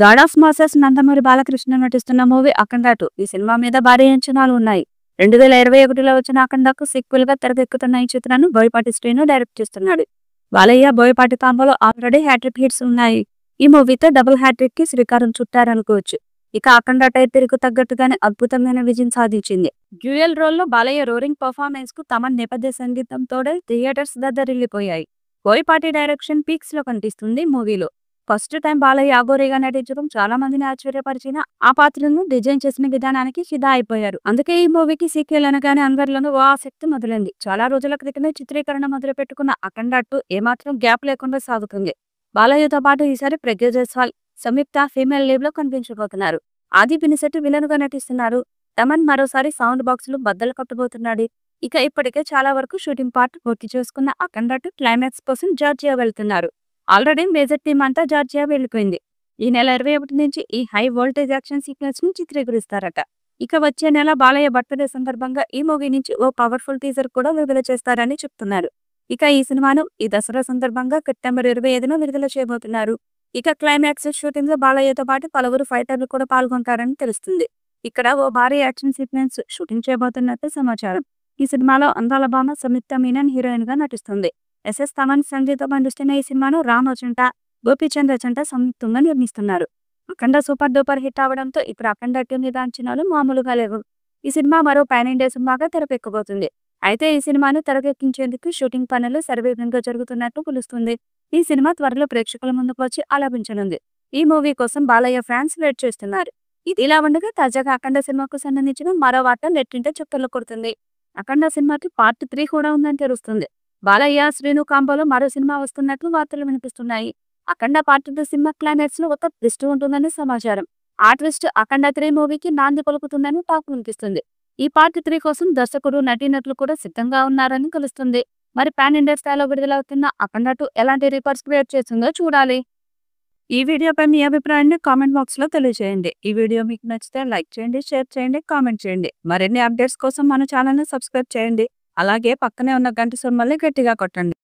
God of masses Nandamuri Balakrishna నటిస్తున్న movie అఖండ 2. ఈ cinema మీద భారీ అంచనాలు ఉన్నాయి. 2021లో వచ్చిన అఖండకు సీక్వెల్ గా తెరకెక్కుతున్న ఈ చిత్రాన్ని బోయపాటి శ్రీను డైరెక్ట్ చేస్తున్నాడు. బాలయ్య బోయపాటి కాంబోలో ఆల్రెడీ హ్యాట్రిక్ హిట్స్ ఉన్నాయి. ఈ మూవీతో డబుల్ హ్యాట్రిక్ కి శ్రీకారం చుట్టారనుకోవచ్చు. ఇక అఖండ టైటిల్కు తగ్గట్టుగానే అద్భుతమైన విజయం సాధించింది. డ్యూయల్ రోల్ లో బాలయ్య రోరింగ్ పర్ఫార్మెన్స్ కు తమన్ నేపథ్య సంగీతం తోడే థియేటర్స్ దద్దరిల్లిపోయాయి. బోయపాటి డైరెక్షన్ పీక్స్ లో కనిపిస్తుంది మూవీలో. ఫస్ట్ టైం బాలయ్య అఘోరీగా నటించడం చాలా మందిని ఆశ్చర్యపరిచిన ఆ పాత్రను డిజైన్ చేసిన విధానానికి ఫిదా అయిపోయారు. అందుకే ఈ మూవీకి సీక్వెల్ అనగానే అందరిలోనూ ఓ ఆసక్తి మొదలైంది. చాలా రోజుల క్రితమే చిత్రీకరణ మొదలు పెట్టుకున్న అఖండ 2 ఏమాత్రం గ్యాప్ లేకుండా సాగుతుంది. బాలయ్యతో పాటు ఈసారి ప్రజ్ఞ జైస్వాల్, సంయుక్త ఫీమేల్ లీడ్ లో కనిపించబోతున్నారు. ఆది పినిశెట్టి విలన్ గా నటిస్తున్నారు. తమన్ మరోసారి సౌండ్ బాక్సులు బద్దలు కొట్టబోతున్నాడు. ఇక ఇప్పటికే చాలా వరకు షూటింగ్ పార్ట్ పూర్తి చేసుకున్న అఖండ 2 క్లైమాక్స్ కోసం జార్జియా వెళ్తున్నారు. ఆల్రెడీ మేజర్ టీమ్ అంతా జార్జియా వెళ్ళిపోయింది. ఈ నెల 21 నుంచి ఈ హై వోల్టేజ్ యాక్షన్ సీక్వెన్స్ ను చిత్రీకరిస్తారట. ఇక వచ్చే నెల బాలయ్య బర్త్డే సందర్భంగా ఈ మూవీ నుంచి ఓ పవర్ఫుల్ టీజర్ కూడా విడుదల చేస్తారని చెప్తున్నారు. ఇక ఈ సినిమాను ఈ దసరా సందర్భంగా సెప్టెంబర్ 25న విడుదల చేయబోతున్నారు. ఇక క్లైమాక్స్ షూటింగ్ లో బాలయ్యతో పాటు పలువురు ఫైటర్లు కూడా పాల్గొంటారని తెలుస్తుంది. ఇక్కడ ఓ భారీ యాక్షన్ సీక్వెన్స్ షూటింగ్ చేయబోతున్నట్టు సమాచారం. ఈ సినిమాలో అందాల భామ సంయుక్త మీనన్ హీరోయిన్ గా నటిస్తుంది. ఎస్ఎస్ తమన్ సంగీతం అందిస్తున్న ఈ సినిమాను రామ్ అజంట, గోపీచంద్ అజంట సంయుక్తంగా నిర్మిస్తున్నారు. అఖండ సూపర్ డూపర్ హిట్ అవడంతో ఇప్పుడు అఖండ 2 మీద అంచనాలు మామూలుగా లేవు. ఈ సినిమా మరో పాన్ ఇండియా సినిమాగా తెరకెక్కబోతుంది. అయితే ఈ సినిమాను తెరకెక్కించేందుకు షూటింగ్ పనులు శరవేగంగా జరుగుతున్నట్టు తెలుస్తుంది. ఈ సినిమా త్వరలో ప్రేక్షకుల ముందుకు వచ్చి ఆలపించనుంది. ఈ మూవీ కోసం బాలయ్య ఫ్యాన్స్ వెయిట్ చేస్తున్నారు. ఇది ఇలా ఉండగా తాజాగా అఖండ సినిమాకు సంబంధించిన మరో వార్త నెట్టింట చక్కర్లు కొడుతుంది. అఖండ సినిమాకి పార్ట్ 3 కూడా ఉందని తెలుస్తుంది. బాలయ్య శ్రీను కాంబోలో మరో సినిమా వస్తున్నట్లు వార్తలు వినిపిస్తున్నాయి. అఖండ పార్ట్ 2 సినిమా క్లైమాక్స్ లో ఒక ట్విస్ట్ ఉంటుందని సమాచారం. ఆ ట్విస్ట్ అఖండ 3 మూవీకి నాంది పలుకుతుందని టాక్ వినిపిస్తుంది. ఈ పార్ట్ 3 కోసం దర్శకుడు, నటీనటులు కూడా సిద్ధంగా ఉన్నారని తెలుస్తుంది. మరి పాన్ ఇండియా స్థాయిలో విడుదలవుతున్న అఖండ 2 ఎలాంటి రికార్డ్స్ క్రియేట్ చేస్తుందో చూడాలి. ఈ వీడియోపై మీ అభిప్రాయాన్ని కామెంట్ బాక్స్ లో తెలియజేయండి. ఈ వీడియో మీకు నచ్చితే లైక్ చేయండి, షేర్ చేయండి, కామెంట్ చేయండి. మరిన్ని అప్డేట్స్ కోసం మన ఛానల్ ని సబ్స్క్రైబ్ చేయండి. అలాగే పక్కనే ఉన్న గంట సింబల్ని గట్టిగా కొట్టండి.